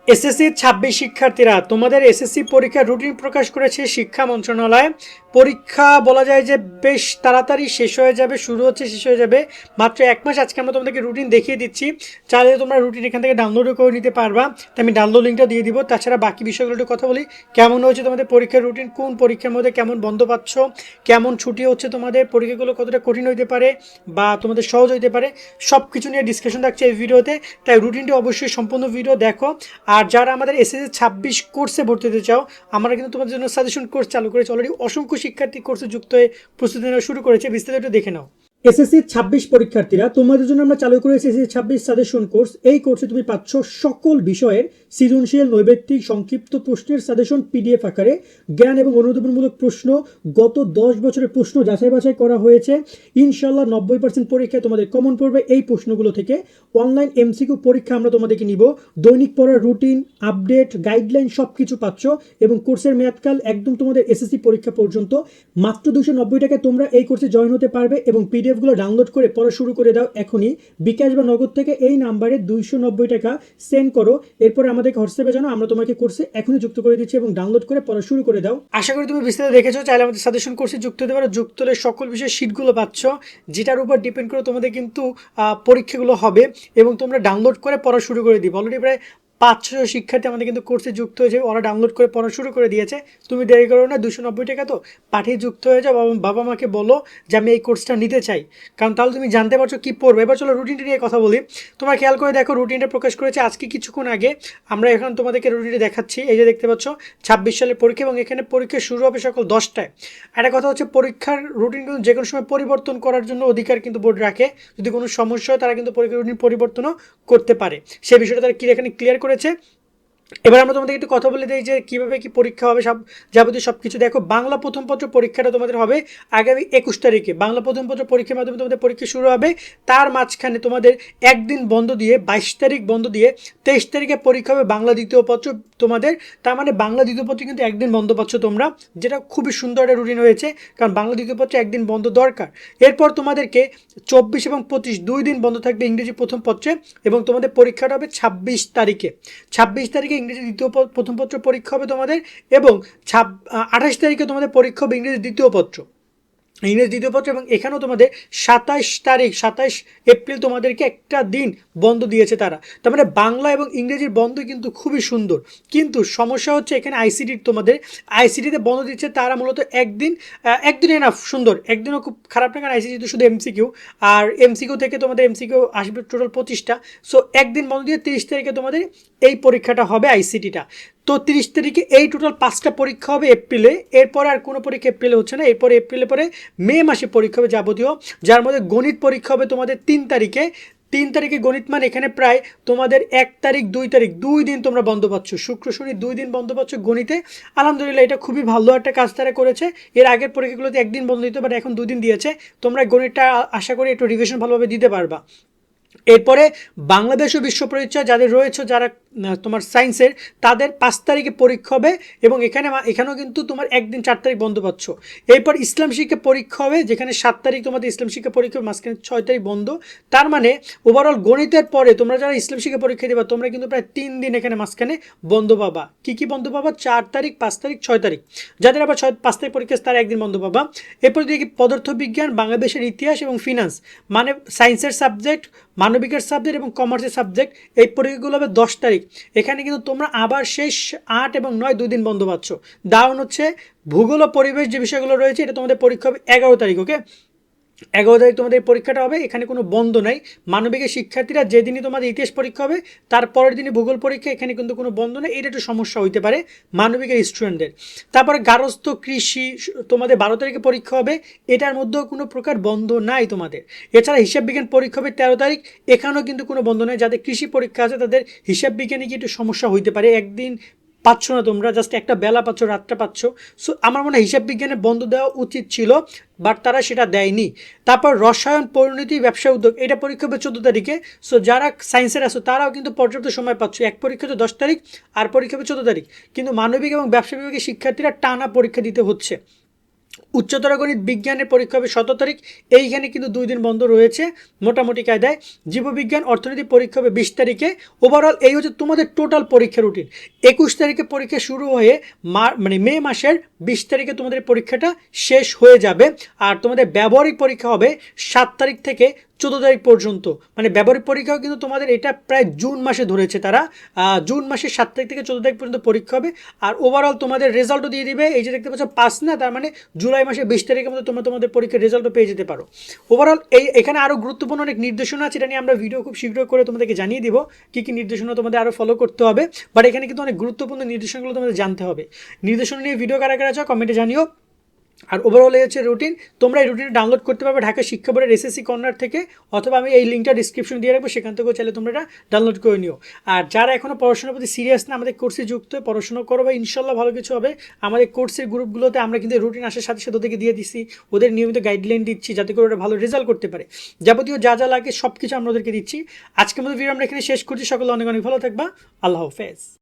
SSC 26 শিক্ষার্থীরা তোমাদের SSC পরীক্ষার রুটিন প্রকাশ করেছে শিক্ষা মন্ত্রণালয়। পরীক্ষা বলা যায় যে বেশ তাড়াতাড়ি শেষ হয়ে যাবে, শুরু হচ্ছে শেষ হয়ে যাবে মাত্র 1 মাস। আজকে আমরা তোমাদেরকে রুটিন দেখিয়ে দিচ্ছি, চাইলে তোমরা রুটিন এখান থেকে ডাউনলোডও করে নিতে পারবা। তো আমি ডাউনলোড লিঙ্কটা দিয়ে দিব। তাছাড়া বাকি বিষয়গুলো একটু কথা বলি, কেমন হয়েছে তোমাদের পরীক্ষার রুটিন, কোন পরীক্ষার মধ্যে কেমন বন্ধ পাচ্ছ, কেমন ছুটি হচ্ছে, তোমাদের পরীক্ষাগুলো কতটা কঠিন হইতে পারে বা তোমাদের সহজ হইতে পারে, সব কিছু নিয়ে ডিসকাশন থাকছে এই ভিডিওতে। তাই রুটিনটি অবশ্যই সম্পূর্ণ ভিডিও দেখো। আর যারা আমাদের এসএসসি 26 কোর্সে ভর্তি হতে চাও, আমরা কিন্তু তোমাদের জন্য সাজেশন কোর্স চালু করেছি অলরেডি। অসংখ্য শিক্ষার্থী কোর্সে যুক্ত হয়ে প্রস্তুতি নেওয়া শুরু করেছে, বিস্তারিত দেখে নাও। এসএসসি 26 পরীক্ষার্থীরা, তোমাদের জন্য আমরা চালু করেছি এসএসসি 26 সাজেশন কোর্স। এই কোর্সে তুমি পাচ্ছ সকল বিষয়ের সৃজনশীল, নৈবেত্তিক, সংক্ষিপ্ত প্রশ্নের সাজেশন পিডিএফ আকারে, জ্ঞান এবং অনুধাবনমূলক প্রশ্ন, গত 10 বছরের প্রশ্ন যাচাই বাছাই করা হয়েছে। ইনশাল্লাহ 90% পরীক্ষায় তোমাদের কমন পড়বে এই প্রশ্নগুলো থেকে। অনলাইন এমসিকিউ পরীক্ষা আমরা তোমাদেরকে নিব। দৈনিক পড়ার রুটিন, আপডেট, গাইডলাইন সব কিছু পাচ্ছ। এবং কোর্সের মেয়াদকাল একদম তোমাদের এসএসসি পরীক্ষা পর্যন্ত। মাত্র 290 টাকায় তোমরা এই কোর্সে জয়েন হতে পারবে এবং পিডিএফগুলো ডাউনলোড করে পড়া শুরু করে দাও এখনই। বিকাশ বা নগদ থেকে এই নাম্বারে 290 টাকা সেন্ড করো, এরপরে আমাদেরকে হোয়াটসঅ্যাপে জানাও, আমরা তোমাকে কোর্সে এখনই যুক্ত করে দিচ্ছি এবং ডাউনলোড করে পড়া শুরু করে দাও। আশা করি তুমি বিস্তারিত দেখেছো। চাইলে আমাদের সাজেশন কোর্সে যুক্ত হতে পারো। যুক্ত হলে সকল বিষয়ে শিটগুলো পাচ্ছ, যেটার উপর ডিপেন্ড করে তোমাদের কিন্তু পরীক্ষাগুলো হবে এবং তোমরা ডাউনলোড করে পড়া শুরু করে দিবে। অলরেডি প্রায় 500 শিক্ষার্থী আমাদের কিন্তু কোর্সে যুক্ত হয়েছে, ওরা ডাউনলোড করে পড়া শুরু করে দিয়েছে। তুমি দেরি করো না, 290 টাকা তো পাঠিয়ে যুক্ত হয়ে যাও। বাবা মাকে বলো যে আমি এই কোর্সটা নিতে চাই, কারণ তাহলে তুমি জানতে পারছো কী পড়বে। এবার চলো রুটিনটা নিয়ে কথা বলি। তোমরা খেয়াল করে দেখো, রুটিনটা প্রকাশ করেছে আজকে কিছুক্ষণ আগে। আমরা এখন তোমাদেরকে রুটিনটা দেখাচ্ছি। এই যে দেখতে পাচ্ছ 26 সালের পরীক্ষা এবং এখানে পরীক্ষা শুরু হবে সকাল 10টায়। একটা কথা হচ্ছে, পরীক্ষার রুটিন কিন্তু যে কোনো সময় পরিবর্তন করার জন্য অধিকার কিন্তু বোর্ড রাখে। যদি কোনো সমস্যা হয় তারা কিন্তু পরীক্ষার রুটিন পরিবর্তনও করতে পারে। সেই বিষয়টা তারা এখানে ক্লিয়ার করেছে। এবার আমরা তোমাদের একটু কথা বলে দিই যে কীভাবে কি পরীক্ষা হবে, সব যাবতীয় সব কিছু দেখো। বাংলা প্রথম পত্র পরীক্ষাটা তোমাদের হবে আগামী 21 তারিখে। বাংলা প্রথম পত্র পরীক্ষার মাধ্যমে তোমাদের পরীক্ষা শুরু হবে। তার মাঝখানে তোমাদের একদিন বন্ধ দিয়ে 22 তারিখ বন্ধ দিয়ে 23 তারিখে পরীক্ষা হবে বাংলা দ্বিতীয় পত্র তোমাদের। তার মানে বাংলা দ্বিতীয় পত্রে কিন্তু একদিন বন্ধ পাচ্ছ তোমরা, যেটা খুবই সুন্দর একটা রুটিন হয়েছে, কারণ বাংলা দ্বিতীয় পত্রে একদিন বন্ধ দরকার। এরপর তোমাদেরকে 24 এবং 25 2 দিন বন্ধ থাকবে ইংরেজি প্রথম পত্রে এবং তোমাদের পরীক্ষাটা হবে 26 তারিখে। 26 তারিখে ইংরেজি দ্বিতীয় প্রথম পত্র পরীক্ষা হবে তোমাদের এবং 28 তারিখে তোমাদের পরীক্ষা হবে ইংরেজি দ্বিতীয় পত্র, ইংরেজি দ্বিতীয় পত্র। এবং এখানেও তোমাদের 27 এপ্রিল তোমাদেরকে একটা দিন বন্ধ দিয়েছে তারা। তার মানে বাংলা এবং ইংরেজির বন্ধ কিন্তু খুবই সুন্দর। কিন্তু সমস্যা হচ্ছে এখানে আইসিটিতে বন্ধ দিচ্ছে তারা মূলত একদিনে না, সুন্দর একদিনও খুব খারাপ না, কারণ আইসিটি তো শুধু এমসিকিউ, আর এমসিকিউ থেকে তোমাদের এমসিকিউ আসবে টোটাল 25টা। সো একদিন বন্ধ দিয়ে 30 তারিখে তোমাদের এই পরীক্ষাটা হবে আইসিটিটা। তো 30 তারিখে এই টোটাল 5টা পরীক্ষা হবে এপ্রিলে। এরপরে আর কোনো পরীক্ষা এপ্রিলে হচ্ছে না, এরপরে এপ্রিলের পরে মে মাসে পরীক্ষা হবে যাবতীয়, যার মধ্যে গণিত পরীক্ষা হবে তোমাদের 3 তারিখে গণিত। মানে এখানে প্রায় তোমাদের 1 তারিখ 2 তারিখ 2 দিন তোমরা বন্ধ পাচ্ছ, শুক্র শনি 2 দিন বন্ধ পাচ্ছ গণিতে। আলহামদুলিল্লাহ, এটা খুবই ভালো একটা কাজ তারা করেছে। এর আগের পরীক্ষাগুলোতে একদিন বন্ধ দিত, বাট এখন 2 দিন দিয়েছে। তোমরা গণিতটা আশা করি একটু রিভিশন ভালোভাবে দিতে পারবা। এরপরে বাংলাদেশ ও বিশ্ব পরিচয় যাদের রয়েছে, যারা তোমার সায়েন্সের, তাদের 5 তারিখে পরীক্ষা হবে এবং এখানেও কিন্তু তোমার একদিন 4 তারিখ বন্ধ পাচ্ছ। এরপর ইসলাম শিক্ষা পরীক্ষা হবে, যেখানে 7 তারিখ তোমাদের ইসলাম শিক্ষা পরীক্ষা, মাঝখানে 6 তারিখ বন্ধ। তার মানে ওভারঅল গণিতের পরে তোমরা যারা ইসলাম শিক্ষা পরীক্ষা দেবা, তোমরা কিন্তু প্রায় 3 দিন এখানে মাঝখানে বন্ধ পাবা। কি বন্ধ পাবা? 4 তারিখ, 5 তারিখ, 6 তারিখ। যাদের আবার 5 তারিখ পরীক্ষা তারা একদিন বন্ধ পাবা। এরপর দেখি পদার্থবিজ্ঞান, বাংলাদেশের ইতিহাস এবং ফিনান্স, মানে সায়েন্সের সাবজেক্ট, মানবিকের সাবজেক্ট এবং কমার্সের সাবজেক্ট, এই পরীক্ষাগুলো হবে 10 তারিখ। এখানে কিন্তু তোমরা আবার শেষ 8 এবং 9 2 দিন বন্ধ পাচ্ছ। ডাউন হচ্ছে ভূগোল ও পরিবেশ যে বিষয়গুলো রয়েছে, এটা তোমাদের পরীক্ষা হবে 11 তারিখ। ওকে, 11 তারিখ তোমাদের পরীক্ষাটা হবে, এখানে কোনো বন্ধ নাই। মানবিকের শিক্ষার্থীরা যেদিনই তোমাদের ইতিহাস পরীক্ষা হবে তার পরের দিনই ভূগোল পরীক্ষা, এখানে কিন্তু কোনো বন্ধ নেই। এটা একটু সমস্যা হইতে পারে মানবিকের স্টুডেন্টদের। তারপরে গার্হস্থ্য, কৃষি তোমাদের 12 তারিখে পরীক্ষা হবে, এটার মধ্যেও কোনো প্রকার বন্ধ নাই তোমাদের। এছাড়া হিসাব বিজ্ঞান পরীক্ষা হবে 13 তারিখ, এখানেও কিন্তু কোনো বন্ধ নেই। যাদের কৃষি পরীক্ষা আছে তাদের হিসাব বিজ্ঞানে কি একটু সমস্যা হইতে পারে, একদিন পাচ্ছ না তোমরা, জাস্ট একটা বেলা পাচ্ছ, রাতটা পাচ্ছ। সো আমার মনে হয় হিসাব বিজ্ঞানে বন্ধ দেওয়া উচিত ছিল, বাট তারা সেটা দেয়নি। তারপর রসায়ন, পরিণতি, ব্যবসা, উদ্যোগ, এটা পরীক্ষা হবে 14 তারিখে। সো যারা সায়েন্সের আছো তারাও কিন্তু পর্যাপ্ত সময় পাচ্ছ। এক পরীক্ষা তো 10 তারিখ আর পরীক্ষা হবে 14 তারিখ, কিন্তু মানবিক এবং ব্যবসা বিভাগের শিক্ষার্থীরা টানা পরীক্ষা দিতে হচ্ছে। উচ্চতর গণিত বিজ্ঞানের পরীক্ষা হবে 17 তারিখ, এইখানে কিন্তু 2 দিন বন্ধ রয়েছে মোটামুটি কায়দায়। জীববিজ্ঞান অর্থনীতি পরীক্ষা হবে 20 তারিখে। ওভারঅল এই হচ্ছে তোমাদের টোটাল পরীক্ষা রুটিন। 21 তারিখে পরীক্ষা শুরু হয়ে মানে মে মাসের 20 তারিখে তোমাদের পরীক্ষাটা শেষ হয়ে যাবে। আর তোমাদের ব্যবহারিক পরীক্ষা হবে 7 তারিখ থেকে 14 তারিখ পর্যন্ত। মানে ব্যবহারিক পরীক্ষাও কিন্তু তোমাদের এটা প্রায় জুন মাসে ধরেছে তারা, জুন মাসের 7 তারিখ থেকে 14 তারিখ পর্যন্ত পরীক্ষা হবে। আর ওভারঅল তোমাদের রেজাল্টও দিয়ে দিবে, এই যে দেখতে পাচ্ছ 5 না, তার মানে জুলাই মাসের 20 তারিখের মধ্যে তোমরা তোমাদের পরীক্ষার রেজাল্টও পেয়ে যেতে পারো। ওভারঅল এখানে আরও গুরুত্বপূর্ণ অনেক নির্দেশনা আছে, এটা নিয়ে আমরা ভিডিও খুব শীঘ্র করে তোমাদেরকে জানিয়ে দিব কী কী নির্দেশনা তোমাদের আরও ফলো করতে হবে। বাট এখানে কিন্তু অনেক গুরুত্বপূর্ণ নির্দেশনাগুলো তোমাদের জানতে হবে। নির্দেশনা নিয়ে ভিডিও কারা কারা চাও কমেন্টে জানিও। আর ওভারঅল এই হচ্ছে রুটিন, তোমরা এই রুটিনটা ডাউনলোড করতে পারবে ঢাকা শিক্ষা বোর্ডের এসএসসি কর্নার থেকে, অথবা আমি এই লিঙ্কটা ডিসক্রিপশন দিয়ে রাখবো, সেখান থেকেও চাইলে তোমরা এটা ডাউনলোড করে নিও। আর যারা এখনও পড়াশোনার প্রতি সিরিয়াস না, আমাদের কোর্সে যুক্ত হয়ে পড়াশোনা করো, বা ইনশাল্লাহ ভালো কিছু হবে। আমাদের কোর্সের গ্রুপগুলোতে আমরা কিন্তু রুটিন আসার সাথে সাথে ওদেরকে দিয়ে দিচ্ছি, ওদের নিয়মিত গাইডলাইন দিচ্ছি যাতে করে ওরা ভালো রেজাল্ট করতে পারে। যাবতীয় যা যা লাগে সব কিছু আমরা ওদেরকে দিচ্ছি। আজকের মতো ভিডিও আমরা এখানে শেষ করছি। সকলে অনেক অনেক ভালো থাকবা। আল্লাহ হাফেজ।